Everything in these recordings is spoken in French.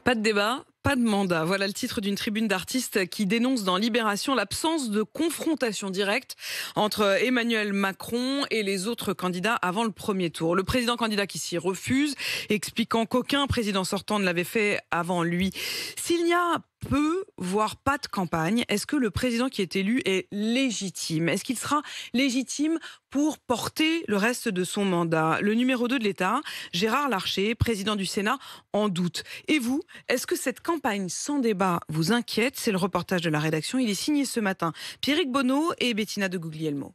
Pas de débat, pas de mandat. Voilà le titre d'une tribune d'artistes qui dénonce dans Libération l'absence de confrontation directe entre Emmanuel Macron et les autres candidats avant le premier tour. Le président candidat qui s'y refuse, expliquant qu'aucun président sortant ne l'avait fait avant lui. S'il y a peu, voire pas de campagne, est-ce que le président qui est élu est légitime? Est-ce qu'il sera légitime pour porter le reste de son mandat? Le numéro 2 de l'État, Gérard Larcher, président du Sénat, en doute. Et vous, est-ce que cette campagne sans débat vous inquiète? C'est le reportage de la rédaction. Il est signé ce matin. Pierrick Bonneau et Bettina de Guglielmo.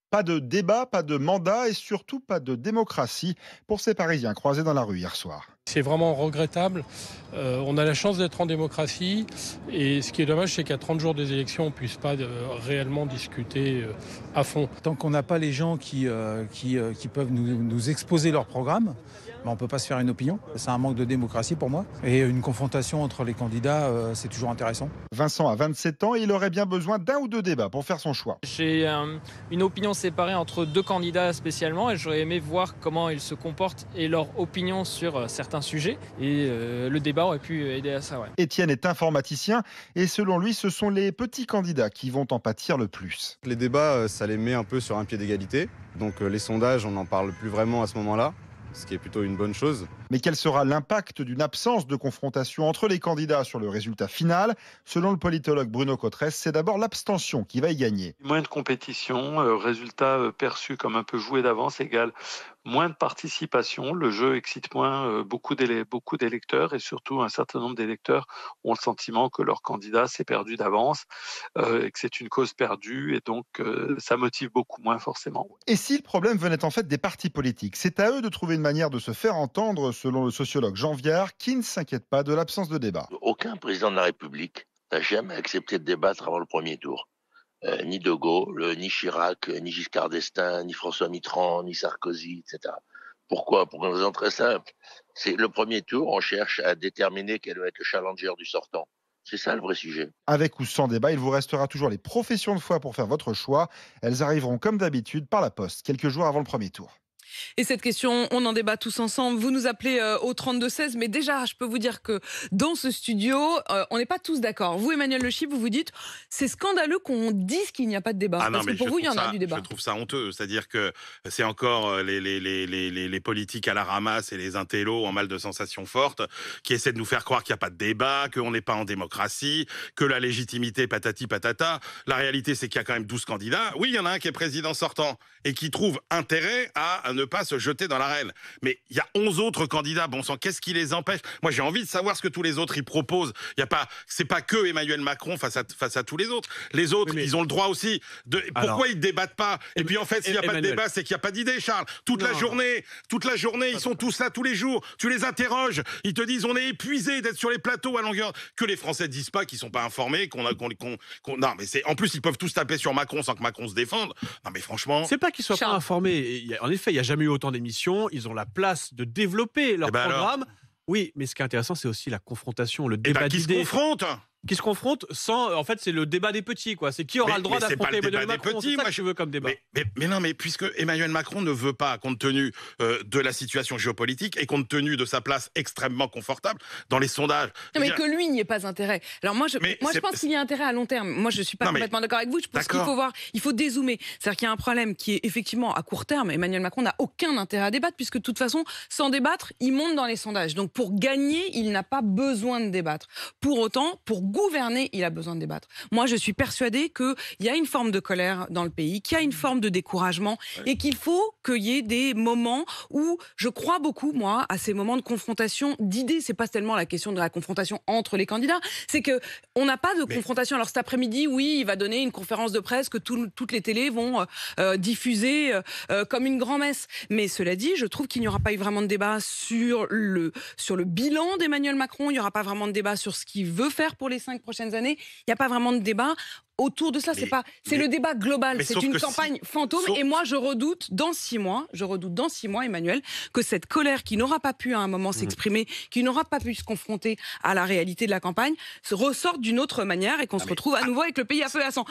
Pas de débat, pas de mandat et surtout pas de démocratie pour ces Parisiens croisés dans la rue hier soir. C'est vraiment regrettable. On a la chance d'être en démocratie et ce qui est dommage, c'est qu'à 30 jours des élections, on ne puisse pas réellement discuter à fond. Tant qu'on n'a pas les gens qui peuvent nous exposer leur programme, on ne peut pas se faire une opinion. C'est un manque de démocratie pour moi. Et une confrontation entre les candidats, c'est toujours intéressant. Vincent a 27 ans et il aurait bien besoin d'un ou deux débats pour faire son choix. J'ai une opinion séparée entre deux candidats spécialement et j'aurais aimé voir comment ils se comportent et leur opinion sur certains sujets. Et le débat aurait pu aider à ça. Ouais. Étienne est informaticien et selon lui, ce sont les petits candidats qui vont en pâtir le plus. Les débats, ça les met un peu sur un pied d'égalité. Donc les sondages, on n'en parle plus vraiment à ce moment-là, ce qui est plutôt une bonne chose. Mais quel sera l'impact d'une absence de confrontation entre les candidats sur le résultat final? Selon le politologue Bruno Cotresse, c'est d'abord l'abstention qui va y gagner. Moins de compétition, résultat perçu comme un peu joué d'avance égale moins de participation. Le jeu excite moins beaucoup d'électeurs et surtout un certain nombre d'électeurs ont le sentiment que leur candidat s'est perdu d'avance et que c'est une cause perdue et donc ça motive beaucoup moins forcément. Et si le problème venait en fait des partis politiques? C'est à eux de trouver une manière de se faire entendre, selon le sociologue Jean Viard, qui ne s'inquiète pas de l'absence de débat. Aucun président de la République n'a jamais accepté de débattre avant le premier tour. Ni De Gaulle, ni Chirac, ni Giscard d'Estaing, ni François Mitterrand, ni Sarkozy, etc. Pourquoi? Pour une raison très simple. C'est le premier tour, on cherche à déterminer quel va être le challenger du sortant. C'est ça le vrai sujet. Avec ou sans débat, il vous restera toujours les professions de foi pour faire votre choix. Elles arriveront comme d'habitude par la poste, quelques jours avant le premier tour. Et cette question, on en débat tous ensemble. Vous nous appelez au 32-16, mais déjà, je peux vous dire que dans ce studio, on n'est pas tous d'accord. Vous, Emmanuel Le Chypre, vous vous dites, c'est scandaleux qu'on dise qu'il n'y a pas de débat. Parce que pour vous, il y en a du débat. Je trouve ça honteux. C'est-à-dire que c'est encore les politiques à la ramasse et les intellos en mal de sensations fortes qui essaient de nous faire croire qu'il n'y a pas de débat, qu'on n'est pas en démocratie, que la légitimité patati patata. La réalité, c'est qu'il y a quand même 12 candidats. Oui, il y en a un qui est président sortant et qui trouve intérêt à ne pas se jeter dans l'arène. Mais il y a 11 autres candidats. Bon sang, qu'est-ce qui les empêche? Moi, j'ai envie de savoir ce que tous les autres y proposent. C'est pas que Emmanuel Macron face à tous les autres. Les autres, ils ont le droit aussi de. Pourquoi ils débattent pas? Et puis en fait, s'il n'y a pas de débat, c'est qu'il n'y a pas d'idée, Charles. Toute la journée, ils sont tous là tous les jours. Tu les interroges, ils te disent on est épuisés d'être sur les plateaux à longueur. Que les Français disent pas qu'ils sont pas informés, non, mais en plus ils peuvent tous taper sur Macron sans que Macron se défende. Non, mais franchement. C'est pas qu'ils soient pas informés. En effet, il n'y a jamais eu autant d'émissions. Ils ont la place de développer leur programme. Oui, mais ce qui est intéressant, c'est aussi la confrontation, le débat d'idées. Qui se confrontent sans... En fait, c'est le débat des petits, quoi. C'est qui aura le droit d'affronter Emmanuel Macron. C'est ça que je veux comme débat. Mais non, mais puisque Emmanuel Macron ne veut pas, compte tenu de la situation géopolitique et compte tenu de sa place extrêmement confortable dans les sondages... Mais que lui n'y ait pas intérêt. Alors moi, je pense qu'il y a intérêt à long terme. Moi, je ne suis pas complètement d'accord avec vous. Je pense qu'il faut voir, il faut dézoomer. C'est-à-dire qu'il y a un problème qui est effectivement à court terme. Emmanuel Macron n'a aucun intérêt à débattre puisque de toute façon, sans débattre, il monte dans les sondages. Donc pour gagner, il n'a pas besoin de débattre. Pour autant, pour gouverner, il a besoin de débattre. Moi, je suis persuadée qu'il y a une forme de colère dans le pays, qu'il y a une forme de découragement et qu'il faut qu'il y ait des moments où je crois beaucoup, moi, à ces moments de confrontation d'idées. C'est pas tellement la question de la confrontation entre les candidats, c'est qu'on n'a pas de confrontation. Alors cet après-midi, oui, il va donner une conférence de presse que toutes les télés vont diffuser comme une grand-messe. Mais cela dit, je trouve qu'il n'y aura pas eu vraiment de débat sur le bilan d'Emmanuel Macron. Il n'y aura pas vraiment de débat sur ce qu'il veut faire pour les 5 prochaines années. Il n'y a pas vraiment de débat autour de ça. C'est le débat global. C'est une campagne fantôme. Et moi, je redoute dans 6 mois, Emmanuel, que cette colère qui n'aura pas pu à un moment s'exprimer, qui n'aura pas pu se confronter à la réalité de la campagne, se ressorte d'une autre manière et qu'on se retrouve à nouveau avec le pays à feu et à sang.